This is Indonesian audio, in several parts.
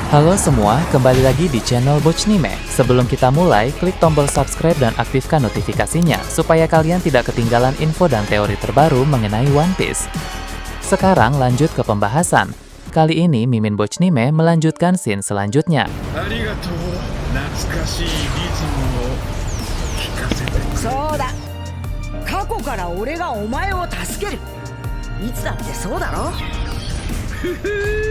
Halo semua, kembali lagi di channel Bochnime. Sebelum kita mulai, klik tombol subscribe dan aktifkan notifikasinya supaya kalian tidak ketinggalan info dan teori terbaru mengenai One Piece. Sekarang lanjut ke pembahasan. Kali ini Mimin Bochnime melanjutkan scene selanjutnya. そうだ過去から俺がお前を助けるいつだってそうだろ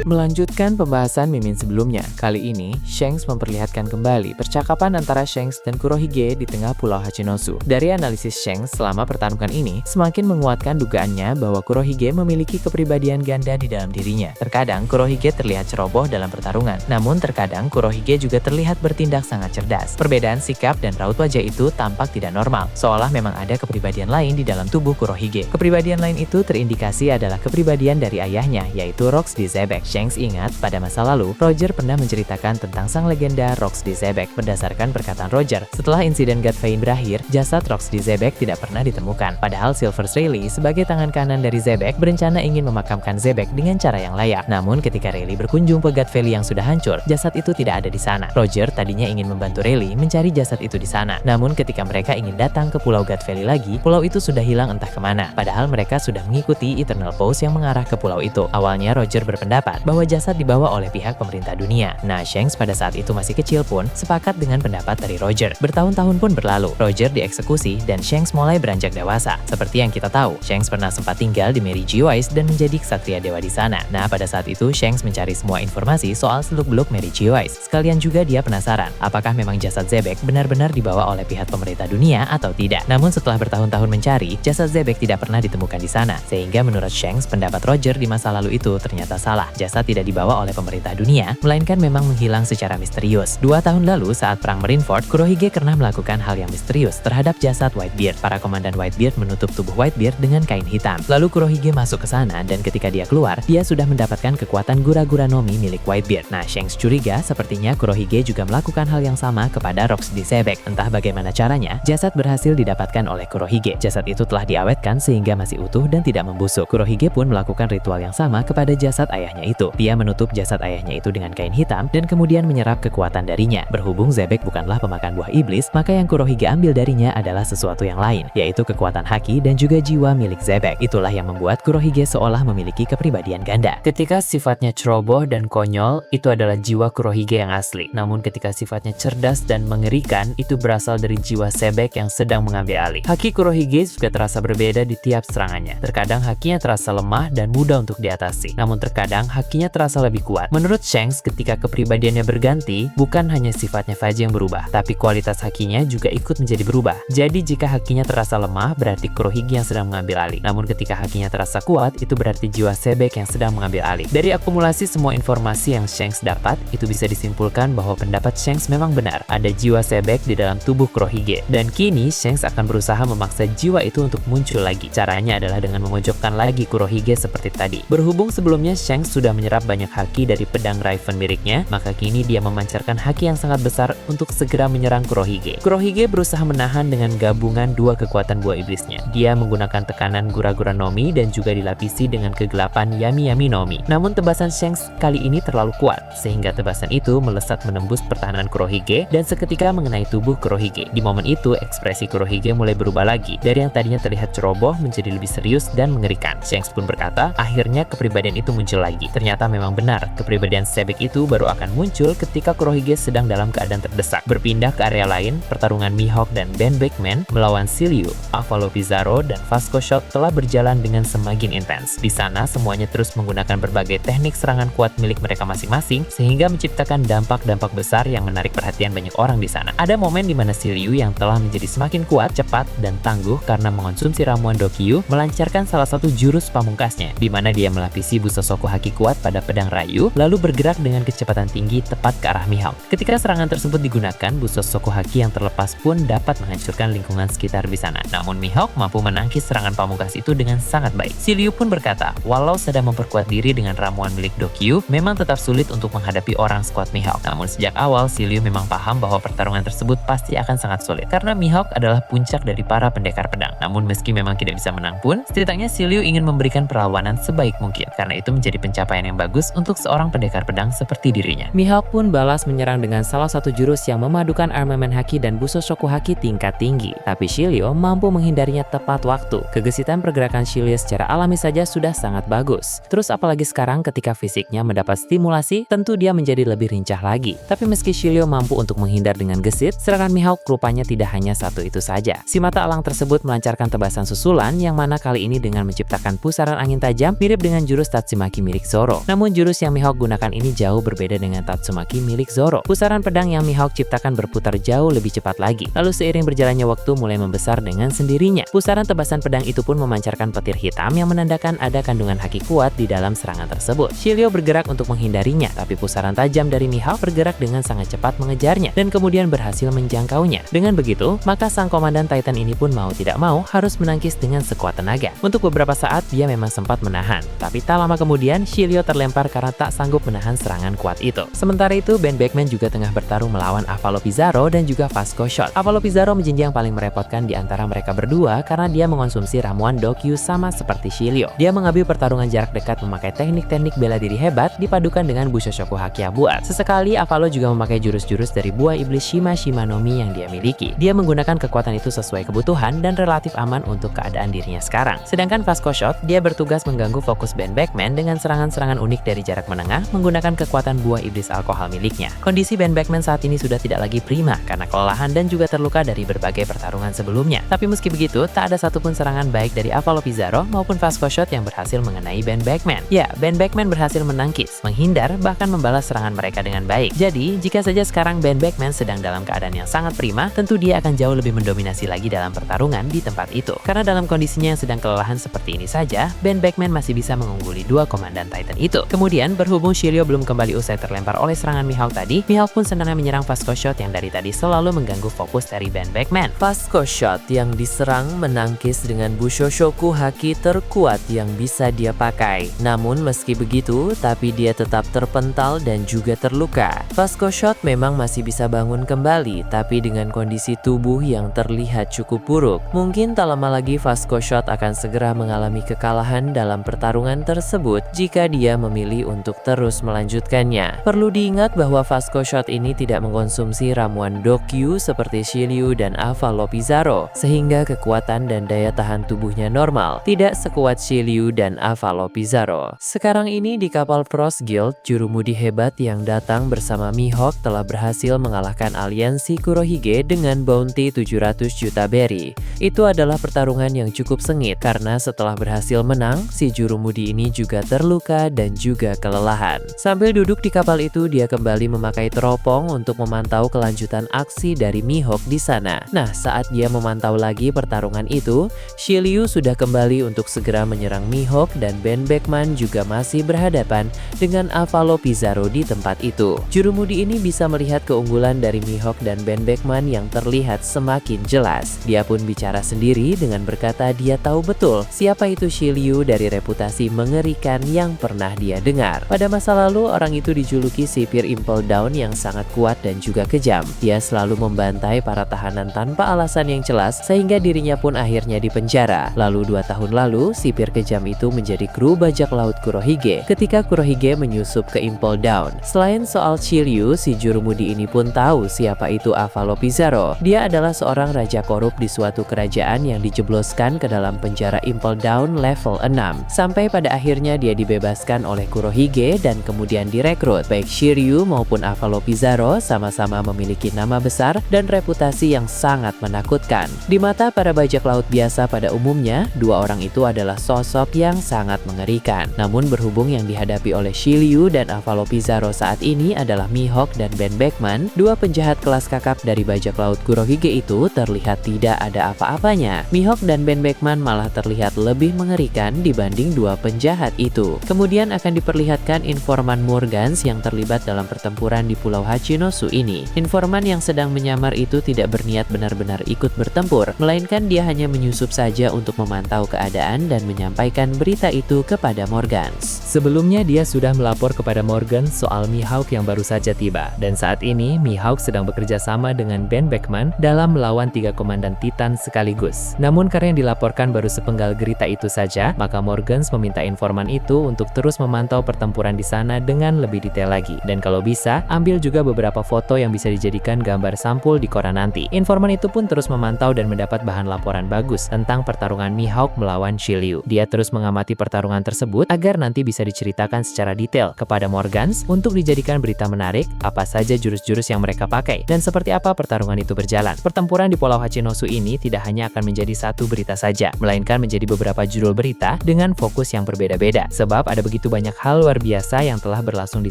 Melanjutkan pembahasan Mimin sebelumnya, kali ini Shanks memperlihatkan kembali percakapan antara Shanks dan Kurohige di tengah Pulau Hachinosu. Dari analisis Shanks selama pertarungan ini, semakin menguatkan dugaannya bahwa Kurohige memiliki kepribadian ganda di dalam dirinya. Terkadang Kurohige terlihat ceroboh dalam pertarungan, namun terkadang Kurohige juga terlihat bertindak sangat cerdas. Perbedaan sikap dan raut wajah itu tampak tidak normal, seolah memang ada kepribadian lain di dalam tubuh Kurohige. Kepribadian lain itu terindikasi adalah kepribadian dari ayahnya, yaitu Rox di Zebek. Shanks ingat pada masa lalu, Roger pernah menceritakan tentang sang legenda Rox di Zebek. Berdasarkan perkataan Roger, setelah insiden God Vane berakhir, jasad Rox di Zebek tidak pernah ditemukan. Padahal Silver Rayleigh sebagai tangan kanan dari Zebek berencana ingin memakamkan Zebek dengan cara yang layak. Namun ketika Rayleigh berkunjung ke God Valley yang sudah hancur, jasad itu tidak ada di sana. Roger tadinya ingin membantu Rayleigh mencari jasad itu di sana. Namun ketika mereka ingin datang ke Pulau God Valley lagi, pulau itu sudah hilang entah kemana. Padahal mereka sudah mengikuti Eternal Pause yang mengarah ke pulau itu. Awalnya Roger berpendapat bahwa jasad dibawa oleh pihak pemerintah dunia. Nah, Shanks pada saat itu masih kecil pun sepakat dengan pendapat dari Roger. Bertahun-tahun pun berlalu, Roger dieksekusi dan Shanks mulai beranjak dewasa. Seperti yang kita tahu, Shanks pernah sempat tinggal di Mary G. Wise dan menjadi ksatria dewa di sana. Nah, pada saat itu Shanks mencari semua informasi soal seluk-beluk Mary G. Wise. Sekalian juga dia penasaran, apakah memang jasad Zebek benar-benar dibawa oleh pihak pemerintah dunia atau tidak. Namun setelah bertahun-tahun mencari, jasad Zebek tidak pernah ditemukan di sana. Sehingga menurut Shanks, pendapat Roger di masa lalu itu ternyata salah. Jasad tidak dibawa oleh pemerintah dunia, melainkan memang menghilang secara misterius. 2 tahun lalu saat perang Marineford, Kurohige pernah melakukan hal yang misterius terhadap jasad Whitebeard. Para komandan Whitebeard menutup tubuh Whitebeard dengan kain hitam. Lalu Kurohige masuk ke sana dan ketika dia keluar, dia sudah mendapatkan kekuatan Gura-Gura Nomi milik Whitebeard. Nah, Shanks curiga sepertinya Kurohige juga melakukan hal yang sama kepada Rox di Zebek. Entah bagaimana caranya, jasad berhasil didapatkan oleh Kurohige. Jasad itu telah diawetkan sehingga masih utuh dan tidak membusuk. Kurohige pun melakukan ritual yang sama kepada jasad ayahnya itu. Dia menutup jasad ayahnya itu dengan kain hitam dan kemudian menyerap kekuatan darinya. Berhubung Zebek bukanlah pemakan buah iblis, maka yang Kurohige ambil darinya adalah sesuatu yang lain, yaitu kekuatan haki dan juga jiwa milik Zebek. Itulah yang membuat Kurohige seolah memiliki kepribadian ganda. Ketika sifatnya ceroboh dan konyol, itu adalah jiwa Kurohige yang asli. Namun ketika sifatnya cerdas dan mengerikan, itu berasal dari jiwa Zebek yang sedang mengambil alih. Haki Kurohige juga terasa berbeda di tiap serangannya. Terkadang hakinya terasa lemah dan mudah untuk diatasi. Namun terkadang hakinya terasa lebih kuat. Menurut Shanks, ketika kepribadiannya berganti, bukan hanya sifatnya Faji yang berubah, tapi kualitas hakinya juga ikut menjadi berubah. Jadi jika hakinya terasa lemah, berarti Kurohige yang sedang mengambil alih. Namun ketika hakinya terasa kuat, itu berarti jiwa Zebek yang sedang mengambil alih. Dari akumulasi semua informasi yang Shanks dapat, itu bisa disimpulkan bahwa pendapat Shanks memang benar. Ada jiwa Zebek di dalam tubuh Kurohige. Dan kini Shanks akan berusaha memaksa jiwa itu untuk muncul lagi. Caranya adalah dengan memojokkan lagi Kurohige seperti tadi. Berhubung sebelumnya Shanks sudah menyerap banyak haki dari pedang Raven miliknya, maka kini dia memancarkan haki yang sangat besar untuk segera menyerang Kurohige. Kurohige berusaha menahan dengan gabungan dua kekuatan buah iblisnya. Dia menggunakan tekanan Gura-Gura Nomi dan juga dilapisi dengan kegelapan Yami Yami Nomi. Namun tebasan Shanks kali ini terlalu kuat, sehingga tebasan itu melesat menembus pertahanan Kurohige dan seketika mengenai tubuh Kurohige. Di momen itu, ekspresi Kurohige mulai berubah lagi. Dari yang tadinya terlihat ceroboh menjadi lebih serius dan mengerikan. Shanks pun berkata, akhirnya kepribadian itu muncul lagi. Ternyata memang benar, kepribadian Zebek itu baru akan muncul ketika Kurohige sedang dalam keadaan terdesak. Berpindah ke area lain, pertarungan Mihawk dan Ben Beckman melawan Shiryu, Avalo Pizarro, dan Vasco Shot telah berjalan dengan semakin intens. Di sana, semuanya terus menggunakan berbagai teknik serangan kuat milik mereka masing-masing, sehingga menciptakan dampak-dampak besar yang menarik perhatian banyak orang di sana. Ada momen di mana Shiryu yang telah menjadi semakin kuat, cepat, dan tangguh karena mengonsumsi ramuan Dokyu, melancarkan salah satu jurus pamungkasnya, di mana dia melapisi busa Soku haki kuat pada pedang Rayu, lalu bergerak dengan kecepatan tinggi tepat ke arah Mihawk. Ketika serangan tersebut digunakan, busa Soku haki yang terlepas pun dapat menghancurkan lingkungan sekitar di sana. Namun Mihawk mampu menangkis serangan pamungkas itu dengan sangat baik. Shiryu pun berkata, walau sedang memperkuat diri dengan ramuan milik Dokyu, memang tetap sulit untuk menghadapi orang skuad Mihawk. Namun sejak awal, Shiryu memang paham bahwa pertarungan tersebut pasti akan sangat sulit, karena Mihawk adalah puncak dari para pendekar pedang. Namun meski memang tidak bisa menang pun, setidaknya Shiryu ingin memberikan perlawanan sebaik mungkin. Karena itu itu menjadi pencapaian yang bagus untuk seorang pendekar pedang seperti dirinya. Mihawk pun balas menyerang dengan salah satu jurus yang memadukan armamen haki dan Busoshoku haki tingkat tinggi. Tapi Shiryu mampu menghindarinya tepat waktu. Kegesitan pergerakan Shiryu secara alami saja sudah sangat bagus. Terus apalagi sekarang ketika fisiknya mendapat stimulasi, tentu dia menjadi lebih lincah lagi. Tapi meski Shiryu mampu untuk menghindar dengan gesit, serangan Mihawk rupanya tidak hanya satu itu saja. Si mata elang tersebut melancarkan tebasan susulan yang mana kali ini dengan menciptakan pusaran angin tajam mirip dengan jurus Tatsumaki milik Zoro. Namun jurus yang Mihawk gunakan ini jauh berbeda dengan Tatsumaki milik Zoro. Pusaran pedang yang Mihawk ciptakan berputar jauh lebih cepat lagi. Lalu seiring berjalannya waktu mulai membesar dengan sendirinya. Pusaran tebasan pedang itu pun memancarkan petir hitam yang menandakan ada kandungan haki kuat di dalam serangan tersebut. Shiryu bergerak untuk menghindarinya, tapi pusaran tajam dari Mihawk bergerak dengan sangat cepat mengejarnya dan kemudian berhasil menjangkaunya. Dengan begitu, maka sang komandan Titan ini pun mau tidak mau harus menangkis dengan sekuat tenaga. Untuk beberapa saat dia memang sempat menahan, tapi tak lama kemudian Shiryu terlempar karena tak sanggup menahan serangan kuat itu. Sementara itu, Ben Beckman juga tengah bertarung melawan Avalo Pizarro dan juga Vasco Shot. Avalo Pizarro menjadi yang paling merepotkan di antara mereka berdua karena dia mengonsumsi ramuan Dokyu sama seperti Shiryu. Dia mengambil pertarungan jarak dekat memakai teknik-teknik bela diri hebat dipadukan dengan Busoshoku haki Abuat. Sesekali Avalo juga memakai jurus-jurus dari buah iblis Shima Shimanomi yang dia miliki. Dia menggunakan kekuatan itu sesuai kebutuhan dan relatif aman untuk keadaan dirinya sekarang. Sedangkan Vasco Shot, dia bertugas mengganggu fokus Ben Beckman dengan serangan-serangan unik dari jarak menengah menggunakan kekuatan buah iblis alkohol miliknya. Kondisi Ben Beckman saat ini sudah tidak lagi prima karena kelelahan dan juga terluka dari berbagai pertarungan sebelumnya. Tapi meski begitu, tak ada satupun serangan baik dari Avalo Pizarro maupun Vasco Shot yang berhasil mengenai Ben Beckman. Ya, Ben Beckman berhasil menangkis, menghindar, bahkan membalas serangan mereka dengan baik. Jadi, jika saja sekarang Ben Beckman sedang dalam keadaan yang sangat prima, tentu dia akan jauh lebih mendominasi lagi dalam pertarungan di tempat itu. Karena dalam kondisinya yang sedang kelelahan seperti ini saja, Ben Beckman masih bisa mengungguli dua komandan Titan itu. Kemudian, berhubung Shiryu belum kembali usai terlempar oleh serangan Mihawk tadi, Mihawk pun senangnya menyerang Vasco Shot yang dari tadi selalu mengganggu fokus dari Ben Beckman. Vasco Shot yang diserang menangkis dengan Busoshoku haki terkuat yang bisa dia pakai. Namun meski begitu, tapi dia tetap terpental dan juga terluka. Vasco Shot memang masih bisa bangun kembali, tapi dengan kondisi tubuh yang terlihat cukup buruk. Mungkin tak lama lagi Vasco Shot akan segera mengalami kekalahan dalam pertarungan tersebut jika dia memilih untuk terus melanjutkannya. Perlu diingat bahwa Vasco Shot ini tidak mengkonsumsi ramuan Dokyu seperti Shiryu dan Avalo Pizarro, sehingga kekuatan dan daya tahan tubuhnya normal, tidak sekuat Shiryu dan Avalo Pizarro. Sekarang ini di kapal Frost Guild, jurumudi hebat yang datang bersama Mihawk telah berhasil mengalahkan aliansi Kurohige dengan bounty 700 juta berry. Itu adalah pertarungan yang cukup sengit karena setelah berhasil menang, si jurumudi ini juga terluka dan juga kelelahan. Sambil duduk di kapal itu, dia kembali memakai teropong untuk memantau kelanjutan aksi dari Mihawk di sana. Nah, saat dia memantau lagi pertarungan itu, Shiryu sudah kembali untuk segera menyerang Mihawk dan Ben Beckman juga masih berhadapan dengan Avalo Pizarro di tempat itu. Jurumudi ini bisa melihat keunggulan dari Mihawk dan Ben Beckman yang terlihat semakin jelas. Dia pun bicara sendiri dengan berkata dia tahu betul siapa itu Shiryu dari reputasi mengerikan yang pernah dia dengar. Pada masa lalu, orang itu dijuluki sipir Impel Down yang sangat kuat dan juga kejam. Dia selalu membantai para tahanan tanpa alasan yang jelas sehingga dirinya pun akhirnya dipenjara. Lalu 2 tahun lalu, sipir kejam itu menjadi kru bajak laut Kurohige ketika Kurohige menyusup ke Impel Down. Selain soal Shiryu, si jurumudi ini pun tahu siapa itu Avalo Pizarro. Dia adalah seorang raja korup di suatu kerajaan yang dijebloskan ke dalam penjara Impel Down level 6. Sampai pada akhirnya dia dibebaskan oleh Kurohige dan kemudian direkrut. Baik Shiryu maupun Avalo Pizarro sama-sama memiliki nama besar dan reputasi yang sangat menakutkan. Di mata para bajak laut biasa pada umumnya, dua orang itu adalah sosok yang sangat mengerikan. Namun berhubung yang dihadapi oleh Shiryu dan Avalo Pizarro saat ini adalah Mihawk dan Ben Beckman, dua penjahat kelas kakap dari bajak laut Kurohige itu terlihat tidak ada apa-apanya. Mihawk dan Ben Beckman malah terlihat lebih mengerikan dibanding dua penjahat itu. Kemudian akan diperlihatkan informan Morgans yang terlibat dalam pertempuran di Pulau Hachinosu ini. Informan yang sedang menyamar itu tidak berniat benar-benar ikut bertempur, melainkan dia hanya menyusup saja untuk memantau keadaan dan menyampaikan berita itu kepada Morgans. Sebelumnya dia sudah melapor kepada Morgans soal Mihawk yang baru saja tiba, dan saat ini Mihawk sedang bekerja sama dengan Ben Beckman dalam melawan 3 komandan Titan sekaligus. Namun karena yang dilaporkan baru sepenggal berita itu saja, maka Morgans meminta informan itu untuk terus memantau pertempuran di sana dengan lebih detail lagi. Dan kalau bisa, ambil juga beberapa foto yang bisa dijadikan gambar sampul di koran nanti. Informan itu pun terus memantau dan mendapat bahan laporan bagus tentang pertarungan Mihawk melawan Shiryu. Dia terus mengamati pertarungan tersebut agar nanti bisa diceritakan secara detail kepada Morgans untuk dijadikan berita menarik, apa saja jurus-jurus yang mereka pakai, dan seperti apa pertarungan itu berjalan. Pertempuran di Pulau Hachinosu ini tidak hanya akan menjadi satu berita saja, melainkan menjadi beberapa judul berita dengan fokus yang berbeda-beda. Sebab ada begitu banyak hal luar biasa yang telah berlangsung di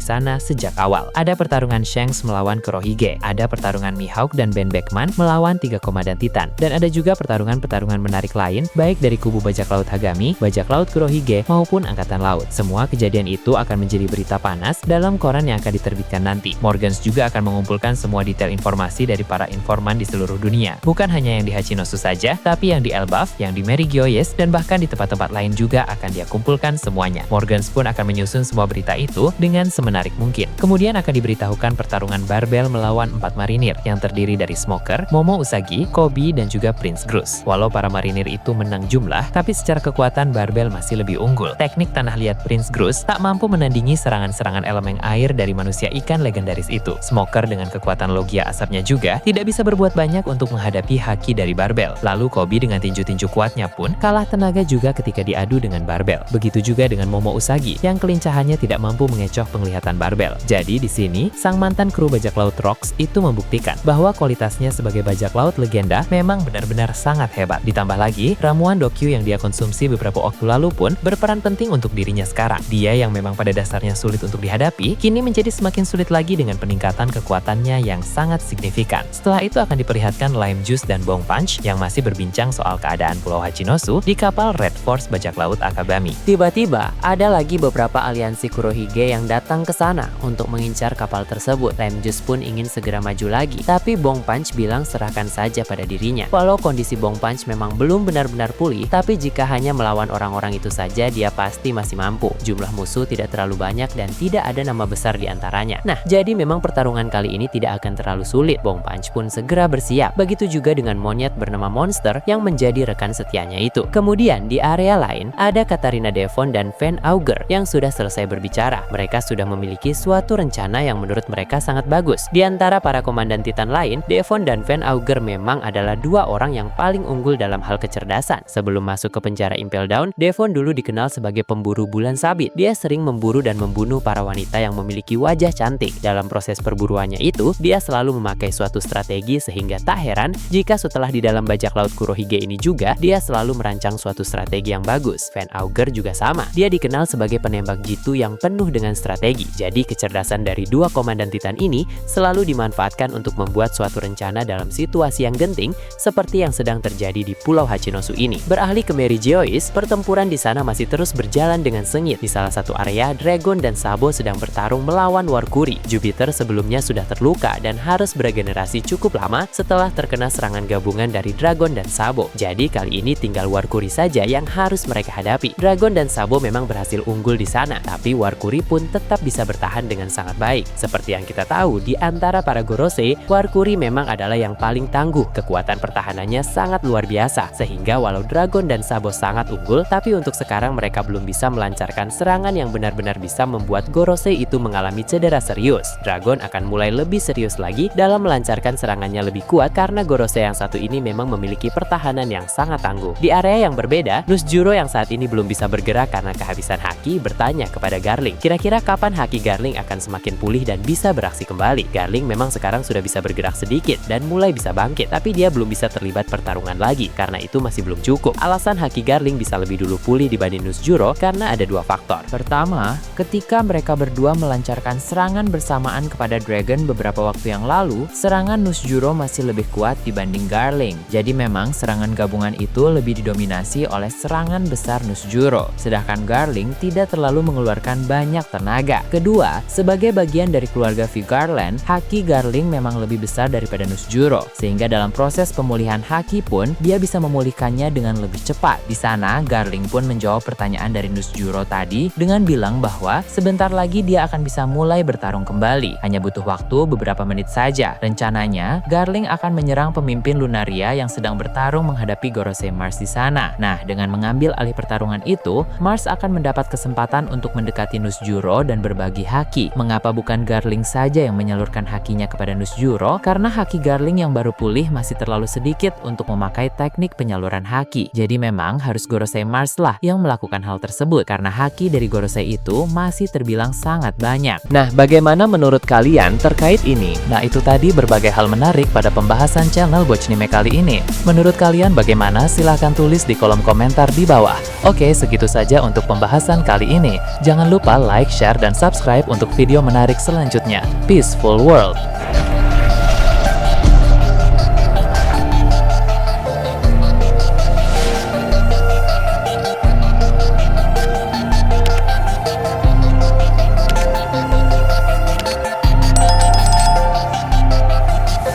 sana sejak awal. Ada pertarungan Shanks melawan Kurohige, ada pertarungan Mihawk dan Ben Beckman melawan 3 Komandan Titan, dan ada juga pertarungan-pertarungan menarik lain, baik dari kubu bajak laut Hagami, bajak laut Kurohige, maupun Angkatan Laut. Semua kejadian itu akan menjadi berita panas dalam koran yang akan diterbitkan nanti. Morgans juga akan mengumpulkan semua detail informasi dari para informan di seluruh dunia. Bukan hanya yang di Hachinosu saja, tapi yang di Elbaf, yang di Merigoyes, dan bahkan di tempat-tempat lain juga akan dia kumpulkan semuanya. Morgans pun akan menyusun semua berita itu dengan semenarik mungkin. Kemudian akan diberitahukan pertarungan Barbel melawan 4 marinir yang terdiri dari Smoker, Momo Usagi, Kobe, dan juga Prince Grus. Walau para marinir itu menang jumlah, tapi secara kekuatan Barbel masih lebih unggul. Teknik tanah liat Prince Grus tak mampu menandingi serangan-serangan elemen air dari manusia ikan legendaris itu. Smoker dengan kekuatan logia asapnya juga tidak bisa berbuat banyak untuk menghadapi haki dari Barbel. Lalu Kobe dengan tinju-tinju kuatnya pun kalah tenaga juga ketika diadu dengan Barbel. Begitu juga dengan Momo Usagi yang kelincahannya tidak mampu mengecoh penglihatan Barbel. Jadi di sini sang mantan kru bajak laut Rocks itu membuktikan bahwa kualitasnya sebagai bajak laut legenda memang benar-benar sangat hebat. Ditambah lagi, ramuan Dokyu yang dia konsumsi beberapa waktu lalu pun berperan penting untuk dirinya sekarang. Dia yang memang pada dasarnya sulit untuk dihadapi, kini menjadi semakin sulit lagi dengan peningkatan kekuatannya yang sangat signifikan. Setelah itu akan diperlihatkan Lime Juice dan Bong Punch yang masih berbincang soal keadaan Pulau Hachinosu di kapal Red Force bajak laut Akabami. Tiba-tiba, ada lagi beberapa aliansi Kurohige yang datang ke sana untuk mengincar kapal tersebut. Lime Juice pun ingin segera maju lagi, tapi Bong Punch bilang serahkan saja pada dirinya. Walau kondisi Bong Punch memang belum benar-benar pulih, tapi jika hanya melawan orang-orang itu saja, dia pasti masih mampu. Jumlah musuh tidak terlalu banyak dan tidak ada nama besar di antaranya. Nah, jadi memang pertarungan kali ini tidak akan terlalu sulit. Bong Punch pun segera bersiap. Begitu juga dengan monyet bernama Monster yang menjadi rekan setianya itu. Kemudian di area lain, ada Katarina Devon dan Van Auger yang sudah selesai berbicara. Mereka sudah memiliki suatu rencana yang menurut mereka sangat bagus. Di antara para komandan Titan lain, Devon dan Van Auger memang adalah dua orang yang paling unggul dalam hal kecerdasan. Sebelum masuk ke penjara Impel Down, Devon dulu dikenal sebagai pemburu bulan sabit. Dia sering memburu dan membunuh para wanita yang memiliki wajah cantik. Dalam proses perburuannya itu, dia selalu memakai suatu strategi sehingga tak heran jika setelah di dalam bajak laut Kurohige ini juga, dia selalu merancang suatu strategi yang bagus. Van Auger juga sama. Dia dikenal sebagai penembak jitu yang penuh dengan strategi. Jadi kecerdasan dari dua komandan Titan ini selalu dimanfaatkan untuk membuat suatu rencana dalam situasi yang genting seperti yang sedang terjadi di Pulau Hachinosu ini. Beralih ke Merigoyes, pertempuran di sana masih terus berjalan dengan sengit. Di salah satu area, Dragon dan Sabo sedang bertarung melawan Warkuri. Jupiter sebelumnya sudah terluka dan harus beregenerasi cukup lama setelah terkena serangan gabungan dari Dragon dan Sabo. Jadi kali ini tinggal Warkuri saja yang harus mereka hadapi. Dragon dan Sabo memang berhasil unggul di sana, tapi Warkuri pun tetap bisa bertahan dengan sangat baik. Seperti yang kita tahu, di antara para Gorosei, Warkuri memang adalah yang paling tangguh. Kekuatan pertahanannya sangat luar biasa, sehingga walau Dragon dan Sabo sangat unggul, tapi untuk sekarang mereka belum bisa melancarkan serangan yang benar-benar bisa membuat Gorosei itu mengalami cedera serius. Dragon akan mulai lebih serius lagi dalam melancarkan serangannya lebih kuat karena Gorosei yang satu ini memang memiliki pertahanan yang sangat tangguh. Di area yang berbeda, Nusjuro yang saat ini belum bisa bergerak karena kehabisan haki bertanya kepada Garling, kira-kira kapan haki Garling akan semakin pulih dan bisa beraksi kembali. Garling memang sekarang sudah bisa bergerak sedikit dan mulai bisa bangkit, tapi dia belum bisa terlibat pertarungan lagi karena itu masih belum cukup. Alasan haki Garling bisa lebih dulu pulih dibanding Nusjuro karena ada dua faktor. Pertama, ketika mereka berdua melancarkan serangan bersamaan kepada Dragon beberapa waktu yang lalu, serangan Nusjuro masih lebih kuat dibanding Garling. Jadi memang serangan gabungan itu lebih didominasi oleh serangan besar Nusjuro, sedangkan Garling tidak terlalu mengeluarkan banyak tenaga. Kedua, sebagai bagian dari keluarga V Garland, haki Garling memang lebih besar daripada Nusjuro, sehingga dalam proses pemulihan haki pun dia bisa memulihkannya dengan lebih cepat. Di sana, Garling pun menjawab pertanyaan dari Nusjuro tadi dengan bilang bahwa sebentar lagi dia akan bisa mulai bertarung kembali. Hanya butuh waktu beberapa menit saja. Rencananya, Garling akan menyerang pemimpin Lunaria yang sedang bertarung menghadapi Gorosei Mars di sana. Nah, dengan mengambil alih pertarungan itu, Mars akan mendapat kesempatan untuk mendekati Nusjuro dan berbagi haki. Mengapa bukan Garling saja yang menyalurkan hakinya kepada Nusjuro? Karena haki Garling yang baru pulih masih terlalu sedikit untuk memakai teknik penyaluran haki. Jadi memang harus Gorosei Mars lah yang melakukan hal tersebut, karena haki dari Gorosei itu masih terbilang sangat banyak. Nah, bagaimana menurut kalian terkait ini? Nah, itu tadi berbagai hal menarik pada pembahasan channel Bochnime kali ini. Menurut kalian bagaimana? Silahkan tulis di kolom komentar di bawah. Oke, segitu saja untuk pembahasan kali ini. Jangan lupa like, share, dan subscribe untuk video menarik selanjutnya. Peaceful World!